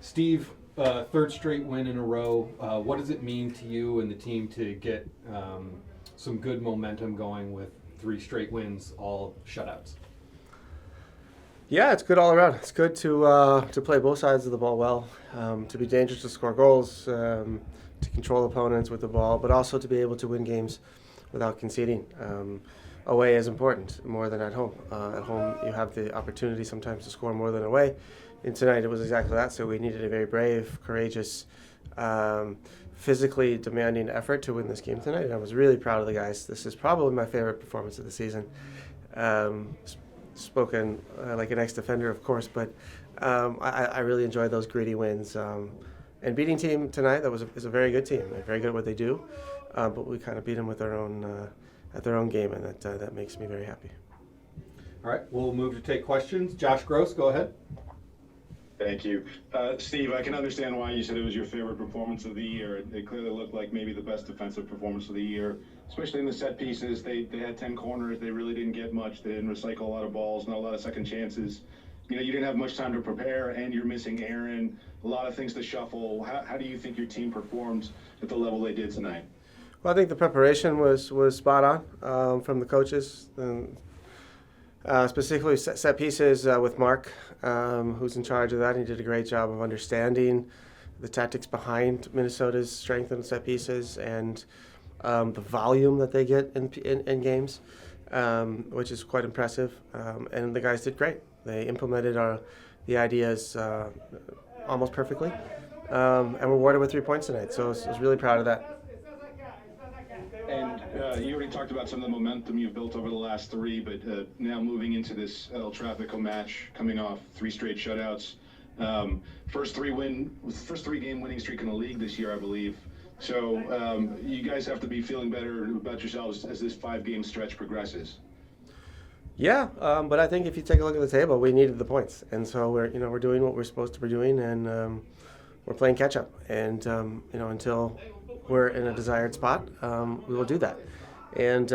Steve, third straight win in a row. What does it mean to you and the team to get some good momentum going with three straight wins, all shutouts? Yeah, it's good all around. It's good to play both sides of the ball well, to be dangerous to score goals, to control opponents with the ball, but also to be able to win games without conceding. Away is important more than at home. At home, you have the opportunity sometimes to score more than away. And tonight, it was exactly that. So we needed a very brave, courageous, physically demanding effort to win this game tonight. And I was really proud of the guys. This is probably my favorite performance of the season. Spoken like an ex-defender, of course, but I really enjoyed those gritty wins. And beating team tonight, is a very good team. They're very good at what they do, but we kind of beat them with their own at their own game, and that makes me very happy. All right, we'll move to take questions. Josh Gross, go ahead. Thank you. Steve, I can understand why you said it was your favorite performance of the year. It clearly looked like maybe the best defensive performance of the year, especially in the set pieces. They had 10 corners. They really didn't get much. They didn't recycle a lot of balls, not a lot of second chances. You didn't have much time to prepare, and you're missing Aaron. A lot of things to shuffle. How do you think your team performed at the level they did tonight? Well, I think the preparation was spot on from the coaches, and specifically set pieces with Mark, who's in charge of that. He did a great job of understanding the tactics behind Minnesota's strength in set pieces and the volume that they get in games, which is quite impressive. And the guys did great. They implemented the ideas almost perfectly, and were awarded with 3 points tonight. So I was really proud of that. And you already talked about some of the momentum you've built over the last three, but now moving into this El Tráfico match, coming off 3 straight shutouts, first three game winning streak in the league this year, I believe. So you guys have to be feeling better about yourselves as this 5-game stretch progresses. Yeah, but I think if you take a look at the table, we needed the points, and so we're doing what we're supposed to be doing, and we're playing catch up, and until we're in a desired spot, we will do that. And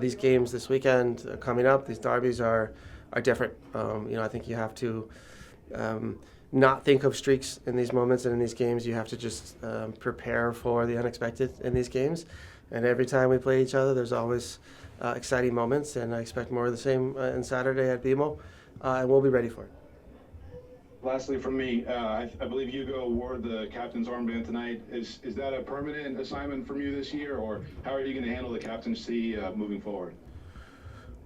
these games this weekend coming up, these derbies are different. I think you have to not think of streaks in these moments and in these games. You have to just prepare for the unexpected in these games. And every time we play each other, there's always exciting moments, and I expect more of the same on Saturday at BMO, and we'll be ready for it. Lastly, from me, I believe Hugo wore the captain's armband tonight. Is that a permanent assignment from you this year, or how are you going to handle the captaincy moving forward?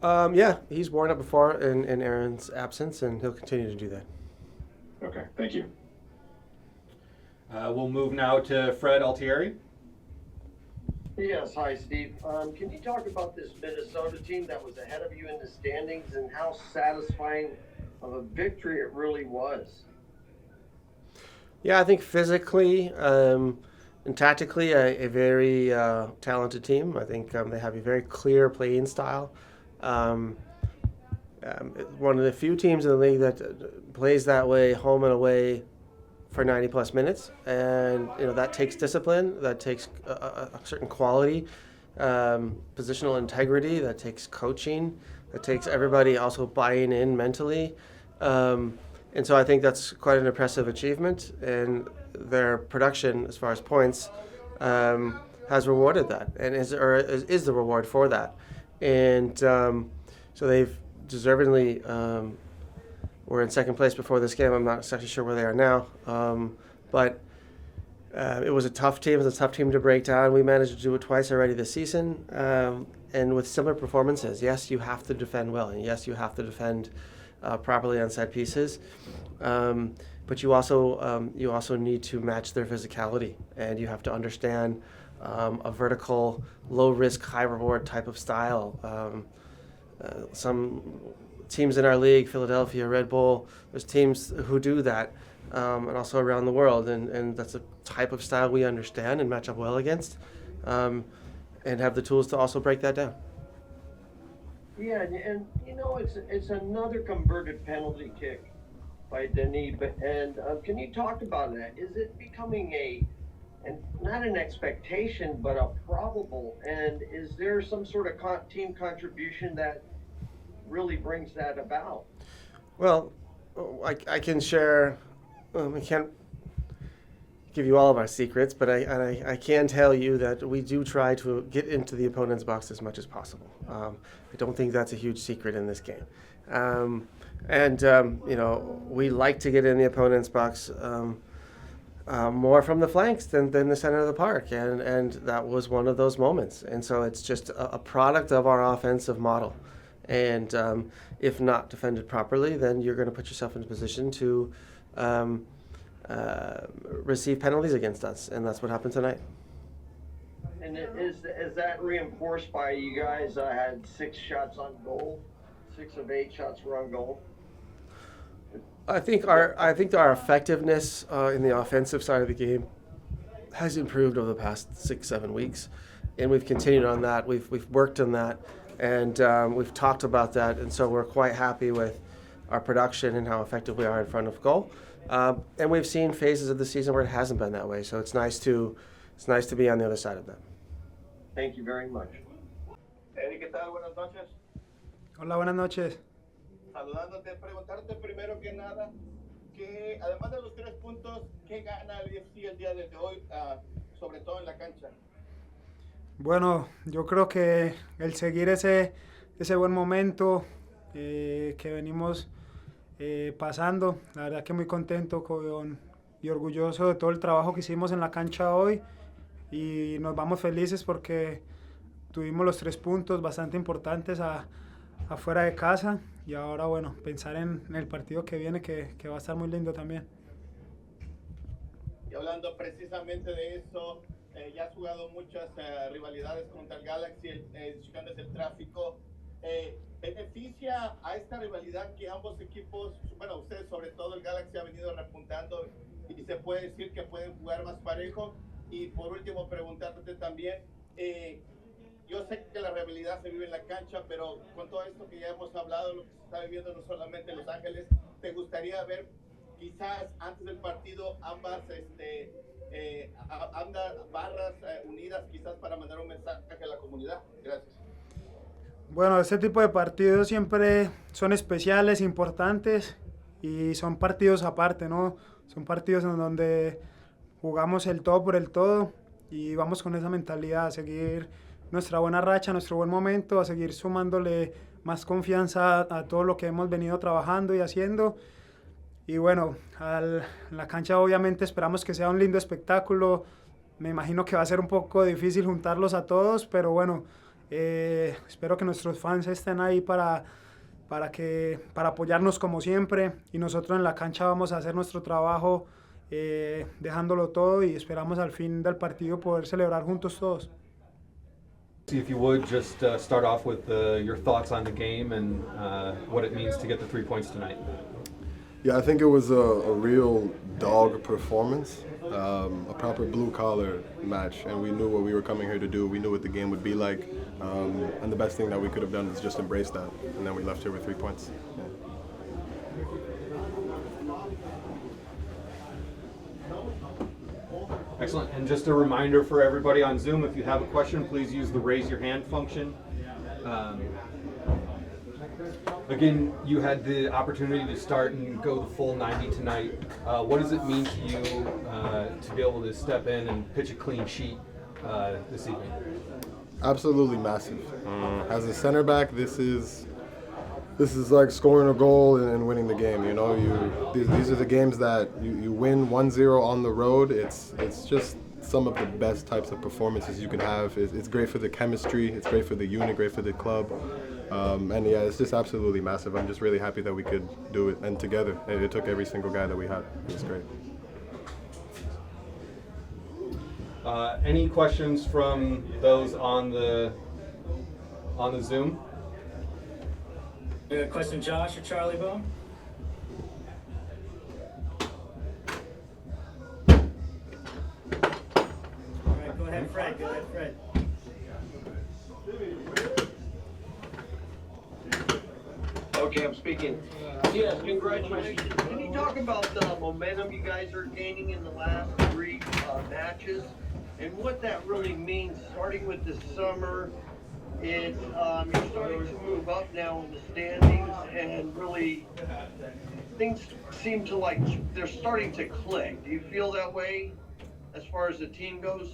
Yeah, he's worn it before in Aaron's absence, and he'll continue to do that. Okay, thank you. We'll move now to Fred Altieri. Yes, hi Steve. Can you talk about this Minnesota team that was ahead of you in the standings and how satisfying of a victory it really was? Yeah, I think physically and tactically a very talented team. I think they have a very clear playing style. One of the few teams in the league that plays that way, home and away, for 90 plus minutes, and that takes discipline, that takes a certain quality, positional integrity, that takes coaching, that takes everybody also buying in mentally, and so I think that's quite an impressive achievement, and their production as far as points has rewarded that, and is the reward for that, and so they've deservedly were in second place before this game. I'm not exactly sure where they are now. But it was a tough team. It was a tough team to break down. We managed to do it twice already this season. And with similar performances. Yes, you have to defend well. And yes, you have to defend properly on set pieces. But you also need to match their physicality. And you have to understand a vertical, low-risk, high-reward type of style. Some teams in our league, Philadelphia, Red Bull, there's teams who do that, and also around the world, and that's a type of style we understand and match up well against, and have the tools to also break that down. Yeah, and it's another converted penalty kick by Denis, and can you talk about that? Is it becoming and not an expectation, but a probable, and is there some sort of team contribution that really brings that about? Well, I can share I can't give you all of our secrets, but I can tell you that we do try to get into the opponent's box as much as possible. I don't think that's a huge secret in this game. We like to get in the opponent's box more from the flanks than the center of the park, and that was one of those moments. And so it's just a product of our offensive model. And if not defended properly, then you're going to put yourself in a position to receive penalties against us, and that's what happened tonight. And is that reinforced by you guys had 6 shots on goal? 6 of 8 shots were on goal. I think our effectiveness in the offensive side of the game has improved over the past 6-7 weeks, and we've continued on that. We've worked on that, and we've talked about that, and so we're quite happy with our production and how effective we are in front of goal. And we've seen phases of the season where it hasn't been that way, so it's nice to be on the other side of that. Thank you very much. Eric, ¿qué tal? Buenas noches. Hola, buenas noches. Saludándote, preguntarte primero que nada, que además de los 3 puntos, ¿qué gana el LAFC el día de hoy, sobre todo en la cancha? Bueno, yo creo que el seguir ese buen momento que venimos pasando, la verdad que muy contento y orgulloso de todo el trabajo que hicimos en la cancha hoy, y nos vamos felices porque tuvimos los 3 puntos bastante importantes afuera de casa, y ahora bueno, pensar en el partido que viene que va a estar muy lindo también. Y hablando precisamente de eso, ya has jugado muchas rivalidades contra el Galaxy, el tráfico. ¿Beneficia a esta rivalidad que ambos equipos, bueno, ustedes sobre todo el Galaxy ha venido repuntando y se puede decir que pueden jugar más parejo? Y por último, preguntarte también, yo sé que la rivalidad se vive en la cancha, pero con todo esto que ya hemos hablado, lo que se está viviendo no solamente en Los Ángeles, ¿te gustaría ver quizás antes del partido ambas barras unidas quizás para mandar un mensaje a la comunidad? Gracias. Bueno, este tipo de partidos siempre son especiales, importantes, y son partidos aparte, ¿no? Son partidos en donde jugamos el todo por el todo y vamos con esa mentalidad a seguir nuestra buena racha, nuestro buen momento, a seguir sumándole más confianza a todo lo que hemos venido trabajando y haciendo. Y bueno, en la cancha obviamente esperamos que sea un lindo espectáculo. Me imagino que va a ser un poco difícil juntarlos a todos, pero bueno, espero que nuestros fans estén ahí para apoyarnos como siempre, y nosotros en la cancha vamos a hacer nuestro trabajo dejándolo todo, y esperamos al fin del partido poder celebrar juntos todos. If you would, just start off with your thoughts on the game and what it means to get the 3 points tonight. Yeah, I think it was a real dog performance, a proper blue-collar match, and we knew what we were coming here to do. We knew what the game would be like, and the best thing that we could have done was just embrace that, and then we left here with 3 points. Yeah. Excellent. And just a reminder for everybody on Zoom, if you have a question, please use the raise your hand function. Again, you had the opportunity to start and go the full 90 tonight. What does it mean to you to be able to step in and pitch a clean sheet this evening? Absolutely massive. As a center back, this is like scoring a goal and winning the game. You know, these are the games that you win 1-0 on the road. It's just some of the best types of performances you can have. It's great for the chemistry. It's great for the unit. Great for the club. And yeah, it's just absolutely massive. I'm just really happy that we could do it, and together. It took every single guy that we had. It was great. Any questions from those on the Zoom? Question, Josh or Charlie Bone? All right, go ahead, Fred. Okay, I'm speaking. Yes, congratulations. Can you talk about the momentum you guys are gaining in the last 3 matches, and what that really means, starting with the summer? You're starting to move up now in the standings and really things seem to like they're starting to click. Do you feel that way as far as the team goes?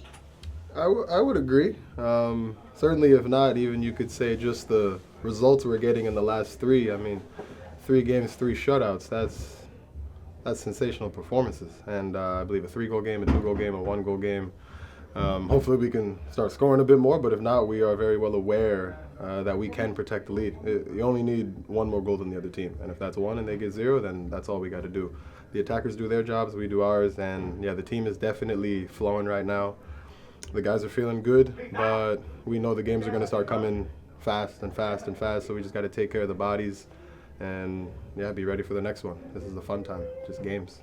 I would agree. Certainly, if not, even you could say just the results we're getting in the last three. I mean, 3 games, 3 shutouts. That's sensational performances. And I believe a 3-goal game, a 2-goal game, a 1-goal game. Hopefully we can start scoring a bit more, but if not, we are very well aware that we can protect the lead. You only need 1 more goal than the other team. And if that's 1 and they get 0, then that's all we got to do. The attackers do their jobs, we do ours. And yeah, the team is definitely flowing right now. The guys are feeling good, but we know the games are going to start coming fast and fast and fast, so we just got to take care of the bodies and, yeah, be ready for the next one. This is the fun time, just games.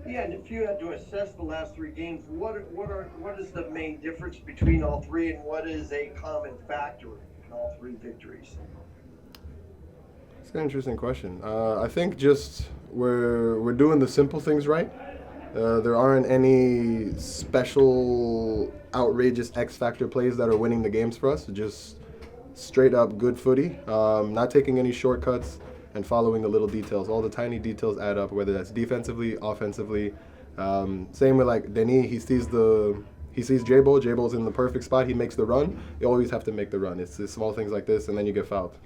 Yeah, and if you had to assess the last 3 games, what is the main difference between all 3, and what is a common factor in all 3 victories? It's an interesting question. I think just we're doing the simple things right. There aren't any special, outrageous X factor plays that are winning the games for us. Just straight up good footy, not taking any shortcuts and following the little details. All the tiny details add up, whether that's defensively, offensively. Same with like Denis, he sees J-Bo. J-Bo's in the perfect spot. He makes the run. You always have to make the run. It's the small things like this, and then you get fouled.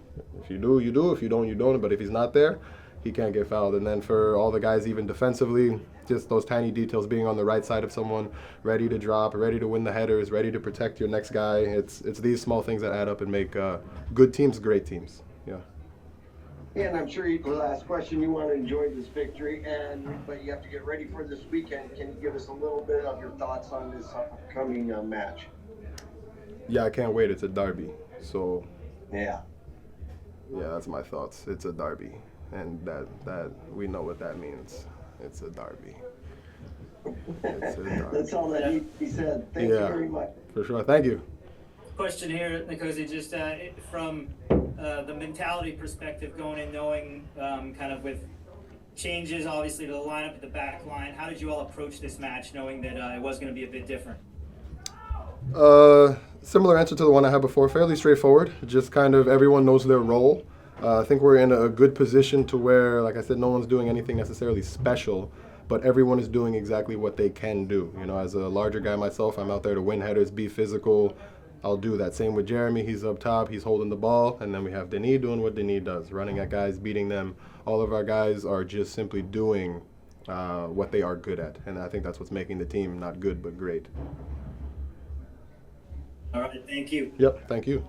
If you do, you do. If you don't, you don't. But if he's not there, he can't get fouled. And then for all the guys, even defensively, just those tiny details, being on the right side of someone, ready to drop, ready to win the headers, ready to protect your next guy. It's these small things that add up and make good teams great teams. Yeah. Yeah, and I'm sure the last question, you want to enjoy this victory, but you have to get ready for this weekend. Can you give us a little bit of your thoughts on this upcoming match? Yeah, I can't wait. It's a derby. So, yeah, that's my thoughts. It's a derby. And that we know what that means. It's a derby. It's a derby. That's all that needs to be said. Thank you very much. For sure. Thank you. Question here, Nkosi, just from the mentality perspective, going in knowing kind of with changes, obviously, to the lineup at the back line, how did you all approach this match knowing that it was going to be a bit different? Similar answer to the one I had before. Fairly straightforward. Just kind of everyone knows their role. I think we're in a good position to where, like I said, no one's doing anything necessarily special, but everyone is doing exactly what they can do. You know, as a larger guy myself, I'm out there to win headers, be physical. I'll do that. Same with Jeremy. He's up top. He's holding the ball. And then we have Denis doing what Denis does, running at guys, beating them. All of our guys are just simply doing what they are good at. And I think that's what's making the team not good, but great. All right. Thank you. Yep. Thank you.